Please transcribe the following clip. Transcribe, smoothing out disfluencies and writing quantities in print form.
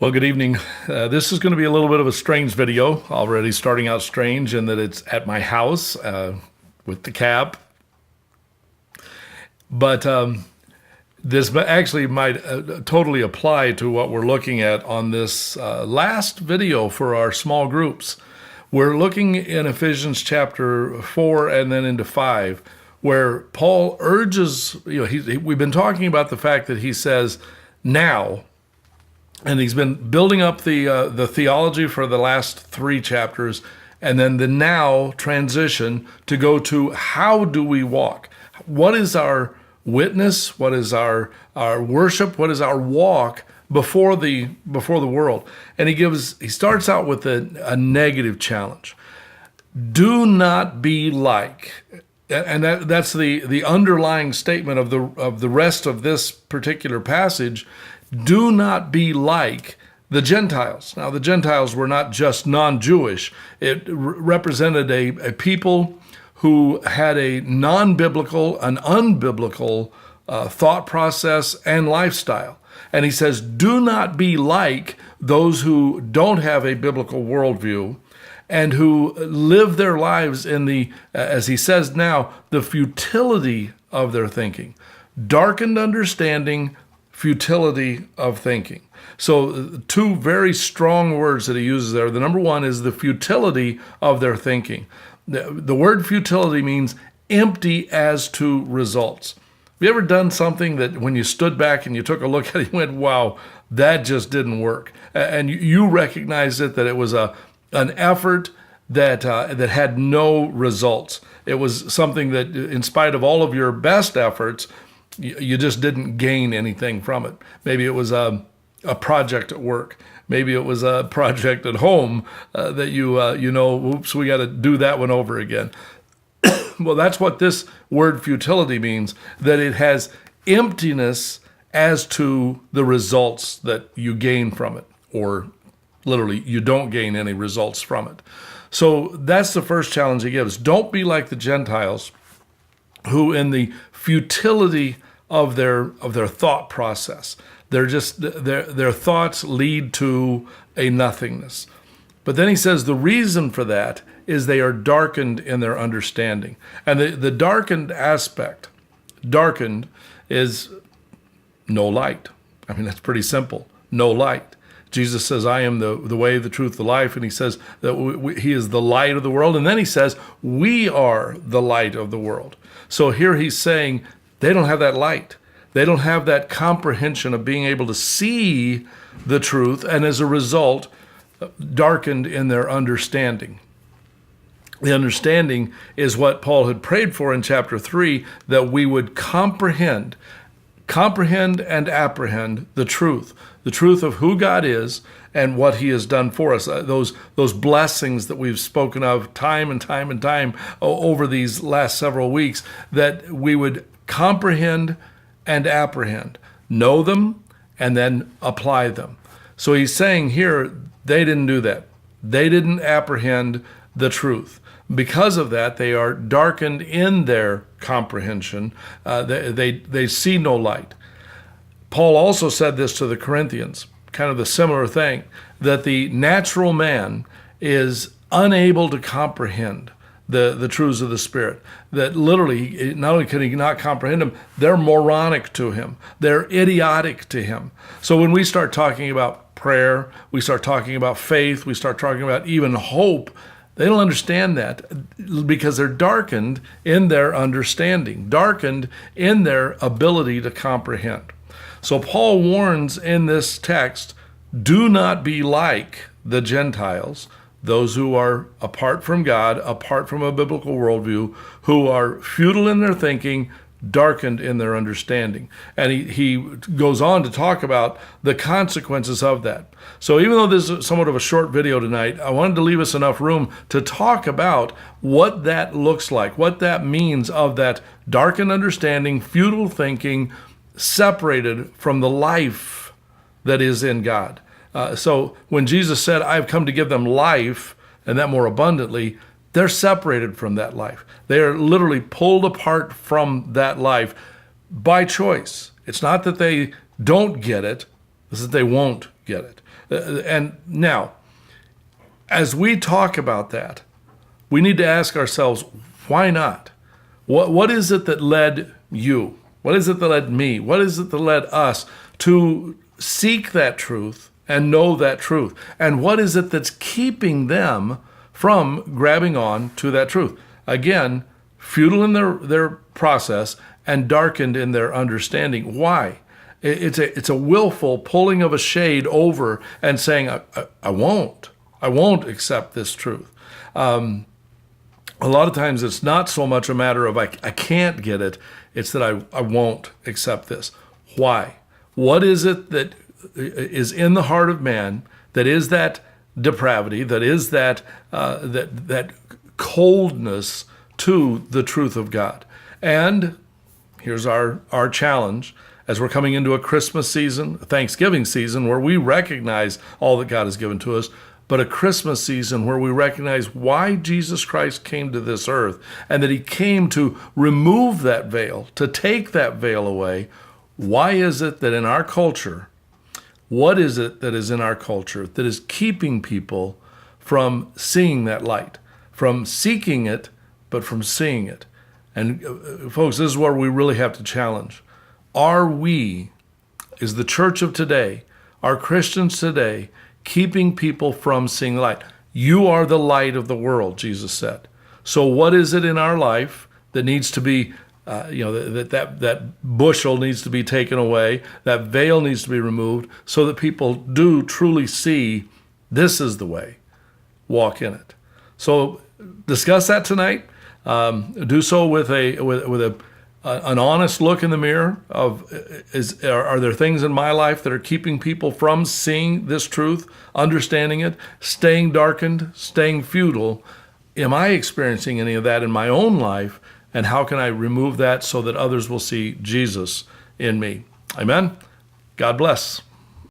Well, good evening. This is going to be a little bit of a strange video, already starting out strange in that it's at my house with the cab. But this actually might totally apply to what we're looking at on this last video for our small groups. We're looking in Ephesians chapter 4 and then into 5, where Paul urges, we've been talking about the fact that he says, now. And he's been building up the theology for the last 3 chapters, and then the now transition to go to how do we walk? What is our witness? What is our worship? What is our walk before the world? And he starts out with a negative challenge. Do not be like, and that's the underlying statement of the rest of this particular passage. Do not be like the Gentiles. Now, the Gentiles were not just non-Jewish. It represented a people who had a non-biblical, an unbiblical thought process and lifestyle. And he says, do not be like those who don't have a biblical worldview and who live their lives in the, as he says now, the futility of their thinking. Darkened understanding, futility of thinking. So 2 very strong words that he uses there. The number 1 is the futility of their thinking. The word futility means empty as to results. Have you ever done something that when you stood back and you took a look at it, you went, wow, that just didn't work? And you recognized that it was an effort that had no results. It was something that, in spite of all of your best efforts, you just didn't gain anything from it. Maybe it was a project at work. Maybe it was a project at home that oops, we got to do that one over again. Well, that's what this word futility means, that it has emptiness as to the results that you gain from it, or literally, you don't gain any results from it. So that's the first challenge he gives. Don't be like the Gentiles, who in the futility of their thought process, their thoughts lead to a nothingness. But then he says the reason for that is they are darkened in their understanding. And the darkened aspect, darkened is no light. I mean, that's pretty simple. No light. Jesus says, I am the way, the truth, the life. And he says that he is the light of the world. And then he says, we are the light of the world. So here he's saying they don't have that light. They don't have that comprehension of being able to see the truth. And as a result, darkened in their understanding. The understanding is what Paul had prayed for in chapter 3, that we would comprehend and apprehend the truth of who God is and what he has done for us. Those blessings that we've spoken of time and time and time over these last several weeks, that we would comprehend and apprehend, know them, and then apply them. So he's saying here, they didn't do that. They didn't apprehend the truth. Because of that, they are darkened in their comprehension. They see no light. Paul also said this to the Corinthians, kind of the similar thing, that the natural man is unable to comprehend the truths of the Spirit. That literally, not only can he not comprehend them, they're moronic to him. They're idiotic to him. So when we start talking about prayer, we start talking about faith, we start talking about even hope, they don't understand that because they're darkened in their understanding, darkened in their ability to comprehend. So Paul warns in this text, do not be like the Gentiles, those who are apart from God, apart from a biblical worldview, who are futile in their thinking, darkened in their understanding. And he goes on to talk about the consequences of that. So even though this is somewhat of a short video tonight, I wanted to leave us enough room to talk about what that looks like, what that means of that darkened understanding, futile thinking, separated from the life that is in God. So when Jesus said, I've come to give them life, and that more abundantly, they're separated from that life. They are literally pulled apart from that life by choice. It's not that they don't get it, it's that they won't get it. And now, as we talk about that, we need to ask ourselves, why not? What is it that led you? What is it that led me? What is it that led us to seek that truth and know that truth? And what is it that's keeping them from grabbing on to that truth? Again, futile in their process and darkened in their understanding. Why? It's a willful pulling of a shade over and saying, I won't accept this truth. A lot of times it's not so much a matter of I can't get it, it's that I won't accept this. Why? What is it that is in the heart of man that is that depravity, that is that coldness to the truth of God? And here's our challenge as we're coming into a Christmas season, a Thanksgiving season, where we recognize all that God has given to us, but a Christmas season where we recognize why Jesus Christ came to this earth and that he came to remove that veil, to take that veil away. Why is it that in our culture, what is it that is in our culture that is keeping people from seeing that light, from seeking it, but from seeing it? And folks, this is where we really have to challenge. Is the church of today, are Christians today, keeping people from seeing light? You are the light of the world, Jesus said. So what is it in our life that needs to be, that bushel needs to be taken away, that veil needs to be removed, so that people do truly see this is the way, walk in it. So discuss that tonight. Do so with an honest look in the mirror of, are there things in my life that are keeping people from seeing this truth, understanding it, staying darkened, staying futile? Am I experiencing any of that in my own life? And how can I remove that so that others will see Jesus in me? Amen. God bless.